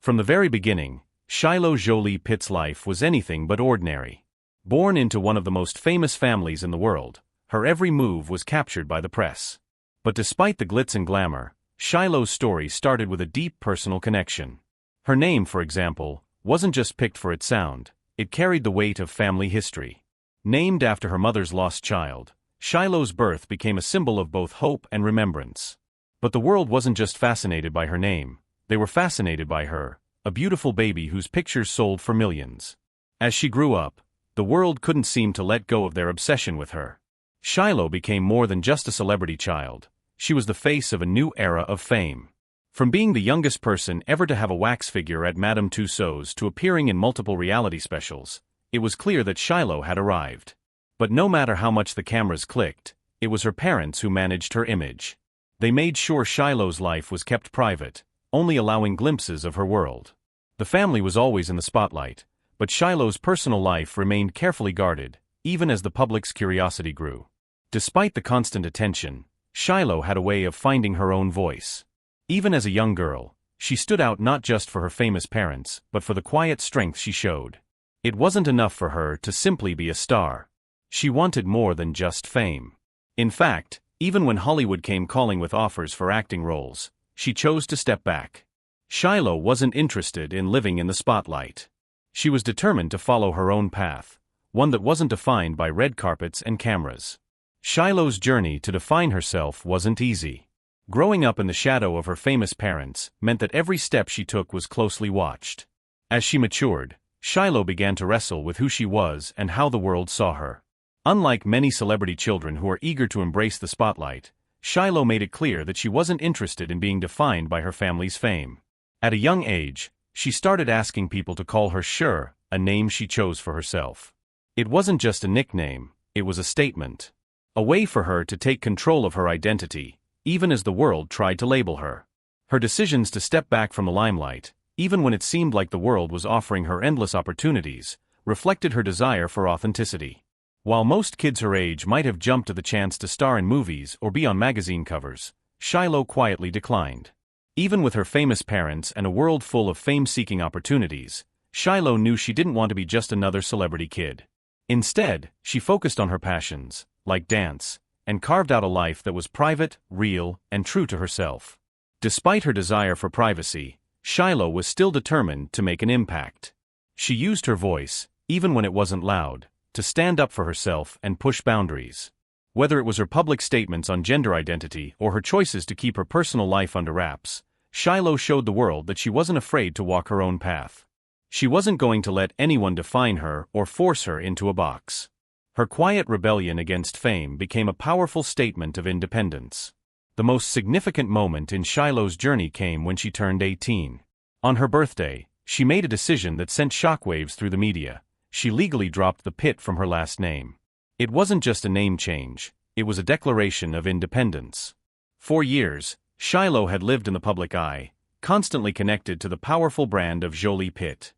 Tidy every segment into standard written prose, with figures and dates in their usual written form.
From the very beginning, Shiloh Jolie Pitt's life was anything but ordinary. Born into one of the most famous families in the world, her every move was captured by the press. But despite the glitz and glamour, Shiloh's story started with a deep personal connection. Her name, for example, wasn't just picked for its sound, it carried the weight of family history. Named after her mother's lost child, Shiloh's birth became a symbol of both hope and remembrance. But the world wasn't just fascinated by her name, they were fascinated by her, a beautiful baby whose pictures sold for millions. As she grew up, the world couldn't seem to let go of their obsession with her. Shiloh became more than just a celebrity child, she was the face of a new era of fame. From being the youngest person ever to have a wax figure at Madame Tussauds to appearing in multiple reality specials, it was clear that Shiloh had arrived. But no matter how much the cameras clicked, it was her parents who managed her image. They made sure Shiloh's life was kept private, only allowing glimpses of her world. The family was always in the spotlight, but Shiloh's personal life remained carefully guarded, even as the public's curiosity grew. Despite the constant attention, Shiloh had a way of finding her own voice. Even as a young girl, she stood out not just for her famous parents, but for the quiet strength she showed. It wasn't enough for her to simply be a star. She wanted more than just fame. In fact, even when Hollywood came calling with offers for acting roles, she chose to step back. Shiloh wasn't interested in living in the spotlight. She was determined to follow her own path, one that wasn't defined by red carpets and cameras. Shiloh's journey to define herself wasn't easy. Growing up in the shadow of her famous parents meant that every step she took was closely watched. As she matured, Shiloh began to wrestle with who she was and how the world saw her. Unlike many celebrity children who are eager to embrace the spotlight, Shiloh made it clear that she wasn't interested in being defined by her family's fame. At a young age, she started asking people to call her Shur, a name she chose for herself. It wasn't just a nickname, it was a statement. A way for her to take control of her identity, even as the world tried to label her. Her decisions to step back from the limelight, even when it seemed like the world was offering her endless opportunities, reflected her desire for authenticity. While most kids her age might have jumped to the chance to star in movies or be on magazine covers, Shiloh quietly declined. Even with her famous parents and a world full of fame-seeking opportunities, Shiloh knew she didn't want to be just another celebrity kid. Instead, she focused on her passions, like dance, and carved out a life that was private, real, and true to herself. Despite her desire for privacy, Shiloh was still determined to make an impact. She used her voice, even when it wasn't loud, to stand up for herself and push boundaries. Whether it was her public statements on gender identity or her choices to keep her personal life under wraps, Shiloh showed the world that she wasn't afraid to walk her own path. She wasn't going to let anyone define her or force her into a box. Her quiet rebellion against fame became a powerful statement of independence. The most significant moment in Shiloh's journey came when she turned 18. On her birthday, she made a decision that sent shockwaves through the media. She legally dropped the Pitt from her last name. It wasn't just a name change, it was a declaration of independence. For years, Shiloh had lived in the public eye, constantly connected to the powerful brand of Jolie Pitt.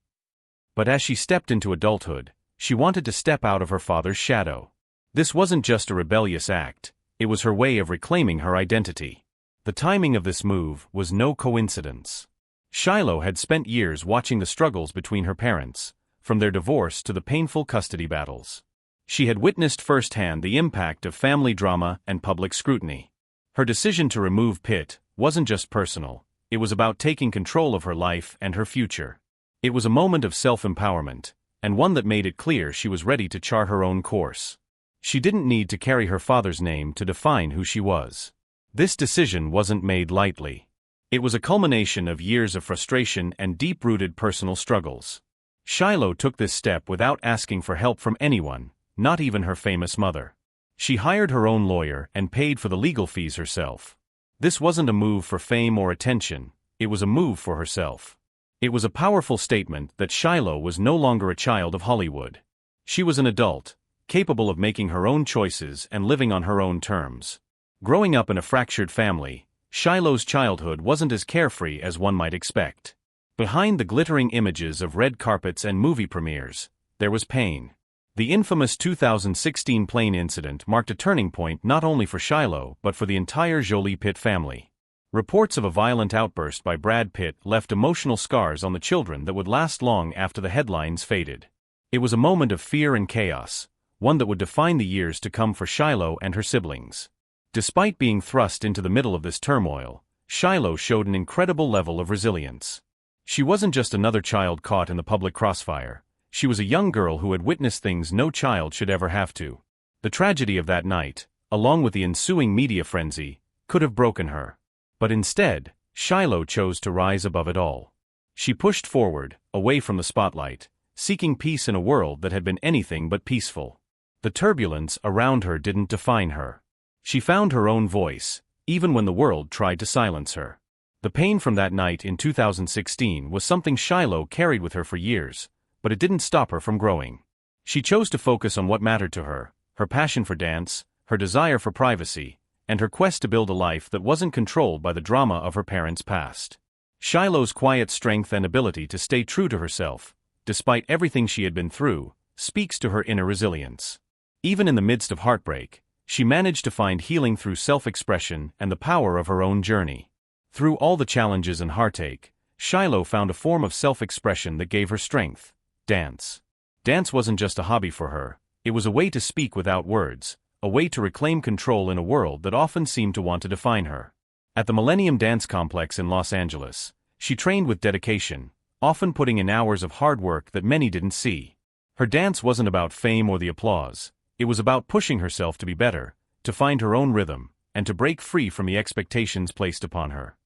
But as she stepped into adulthood, she wanted to step out of her father's shadow. This wasn't just a rebellious act, it was her way of reclaiming her identity. The timing of this move was no coincidence. Shiloh had spent years watching the struggles between her parents, from their divorce to the painful custody battles. She had witnessed firsthand the impact of family drama and public scrutiny. Her decision to remove Pitt wasn't just personal, it was about taking control of her life and her future. It was a moment of self-empowerment, and one that made it clear she was ready to chart her own course. She didn't need to carry her father's name to define who she was. This decision wasn't made lightly. It was a culmination of years of frustration and deep-rooted personal struggles. Shiloh took this step without asking for help from anyone, not even her famous mother. She hired her own lawyer and paid for the legal fees herself. This wasn't a move for fame or attention, it was a move for herself. It was a powerful statement that Shiloh was no longer a child of Hollywood. She was an adult, capable of making her own choices and living on her own terms. Growing up in a fractured family, Shiloh's childhood wasn't as carefree as one might expect. Behind the glittering images of red carpets and movie premieres, there was pain. The infamous 2016 plane incident marked a turning point not only for Shiloh but for the entire Jolie Pitt family. Reports of a violent outburst by Brad Pitt left emotional scars on the children that would last long after the headlines faded. It was a moment of fear and chaos, one that would define the years to come for Shiloh and her siblings. Despite being thrust into the middle of this turmoil, Shiloh showed an incredible level of resilience. She wasn't just another child caught in the public crossfire. She was a young girl who had witnessed things no child should ever have to. The tragedy of that night, along with the ensuing media frenzy, could have broken her. But instead, Shiloh chose to rise above it all. She pushed forward, away from the spotlight, seeking peace in a world that had been anything but peaceful. The turbulence around her didn't define her. She found her own voice, even when the world tried to silence her. The pain from that night in 2016 was something Shiloh carried with her for years, but it didn't stop her from growing. She chose to focus on what mattered to her, her passion for dance, her desire for privacy, and her quest to build a life that wasn't controlled by the drama of her parents' past. Shiloh's quiet strength and ability to stay true to herself, despite everything she had been through, speaks to her inner resilience. Even in the midst of heartbreak, she managed to find healing through self-expression and the power of her own journey. Through all the challenges and heartache, Shiloh found a form of self-expression that gave her strength: dance. Dance wasn't just a hobby for her, it was a way to speak without words, a way to reclaim control in a world that often seemed to want to define her. At the Millennium Dance Complex in Los Angeles, she trained with dedication, often putting in hours of hard work that many didn't see. Her dance wasn't about fame or the applause, it was about pushing herself to be better, to find her own rhythm, and to break free from the expectations placed upon her.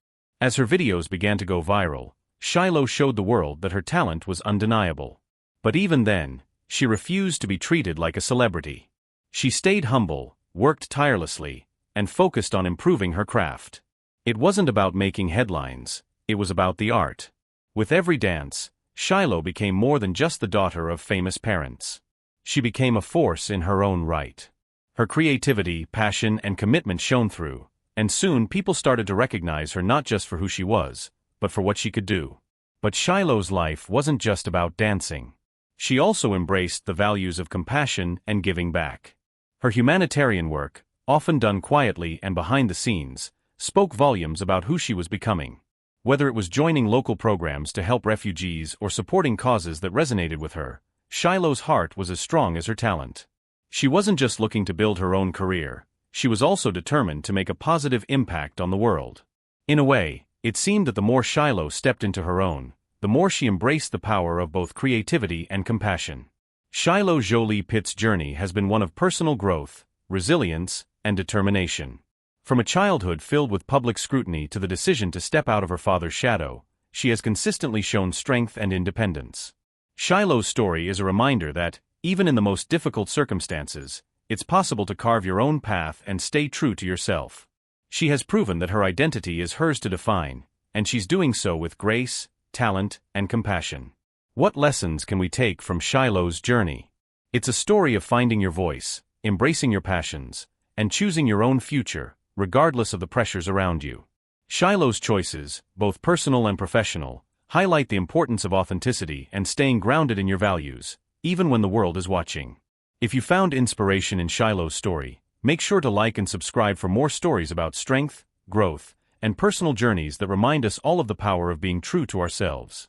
As her videos began to go viral, Shiloh showed the world that her talent was undeniable. But even then, she refused to be treated like a celebrity. She stayed humble, worked tirelessly, and focused on improving her craft. It wasn't about making headlines, it was about the art. With every dance, Shiloh became more than just the daughter of famous parents. She became a force in her own right. Her creativity, passion, and commitment shone through, and soon people started to recognize her not just for who she was, but for what she could do. But Shiloh's life wasn't just about dancing. She also embraced the values of compassion and giving back. Her humanitarian work, often done quietly and behind the scenes, spoke volumes about who she was becoming. Whether it was joining local programs to help refugees or supporting causes that resonated with her, Shiloh's heart was as strong as her talent. She wasn't just looking to build her own career, she was also determined to make a positive impact on the world. In a way, it seemed that the more Shiloh stepped into her own, the more she embraced the power of both creativity and compassion. Shiloh Jolie Pitt's journey has been one of personal growth, resilience, and determination. From a childhood filled with public scrutiny to the decision to step out of her father's shadow, she has consistently shown strength and independence. Shiloh's story is a reminder that, even in the most difficult circumstances, it's possible to carve your own path and stay true to yourself. She has proven that her identity is hers to define, and she's doing so with grace, talent, and compassion. What lessons can we take from Shiloh's journey? It's a story of finding your voice, embracing your passions, and choosing your own future, regardless of the pressures around you. Shiloh's choices, both personal and professional, highlight the importance of authenticity and staying grounded in your values, even when the world is watching. If you found inspiration in Shiloh's story, make sure to like and subscribe for more stories about strength, growth, and personal journeys that remind us all of the power of being true to ourselves.